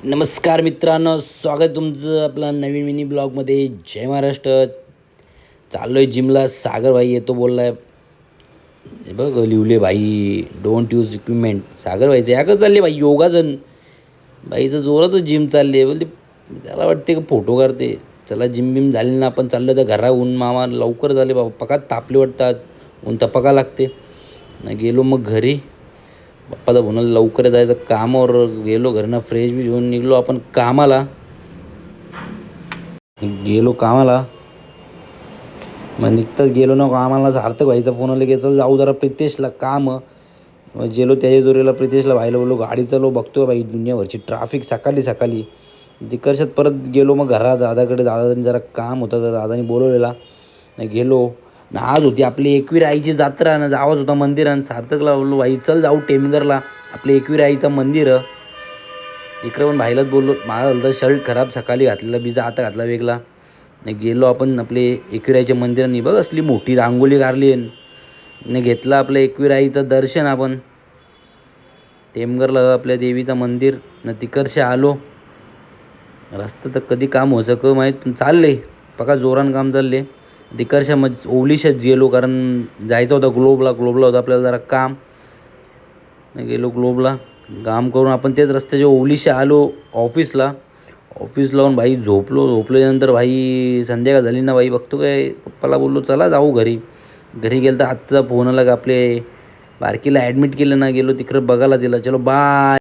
नमस्कार मित्रांनो, स्वागत तुमचं आपला नवीन मिनी ब्लॉगमध्ये. जय महाराष्ट्र. चाललो आहे जिमला. सागरभाई येतो बोलला आहे. हे बघ लिवले भाई, डोंट यूज इक्विपमेंट. सागरभाईचं याकच चालले भाई, योगासन. बाईचं जोरातच जिम चालली आहे. बोलते त्याला वाटते का फोटो काढते. चला जिम बिम झाली ना, आपण चाललो तर घराहून. मामा लवकर झाले बाबा, पका तापले वाटतं आज. ऊन तपका लागते ना. गेलो मग घरी. पप्पाला म्हणून लवकर जायचं कामावर. गेलो घरनं फ्रेश बी घेऊन निघलो आपण कामाला. गेलो कामाला. मग निघताच गेलो ना कामाला, सार्थक भाईचा फोन आला की चल जाऊ जरा प्रितेशला काम. मग गेलो त्याच्या जोरीला प्रितेशला भाईला बोललो गाडी चालव. बघतोय भाई दुनियाभरची ट्रॅफिक सकाळी सकाळी. तिकडच्यात परत गेलो मग घरात दादाकडे. दादाने जरा काम होतं तर दादाने बोलवलेला. गेलो ना. आज होती आपली एकवीर आईची जत्रा ना, जावाच होता मंदिरात. सार्थकला बोललो भाई चल जाऊ टेमगरला, आपले एकवीर आईचं मंदिर. इकडं पण भाईलाच बोललो. माझा झालं शर्ट खराब सकाळी घातलेला, बिजा आता घातला वेगळा. नाही गेलो आपण आपले एकविराईच्या मंदिराने. बघ असली मोठी रांगोली काढली. ने घेतलं आपलं एकविराईचं दर्शन आपण. टेमगरला आपल्या देवीचं मंदिर न तिकडचे आलो. रस्ता तर कधी काम हो सक माहीत, पण चालले पका जोरान काम चालले. तिकडच्या मग ओवलीशात गेलो, कारण जायचं होतं ग्लोबला. ग्लोबला होतं आपल्याला जरा काम. गेलो ग्लोबला काम करून आपण तेच रस्त्याच्या ओवलीशा आलो ऑफिसला. ऑफिस लावून भाई झोपल्यानंतर भाई संध्याकाळ झाली ना भाई. बघतो काय पप्पाला बोललो चला जाऊ घरी. घरी गेलं तर आत्ताचा फोन आला का आपले बारकीला ॲडमिट केलं ना. गेलो तिकडं बघायला तिला. चलो बाय.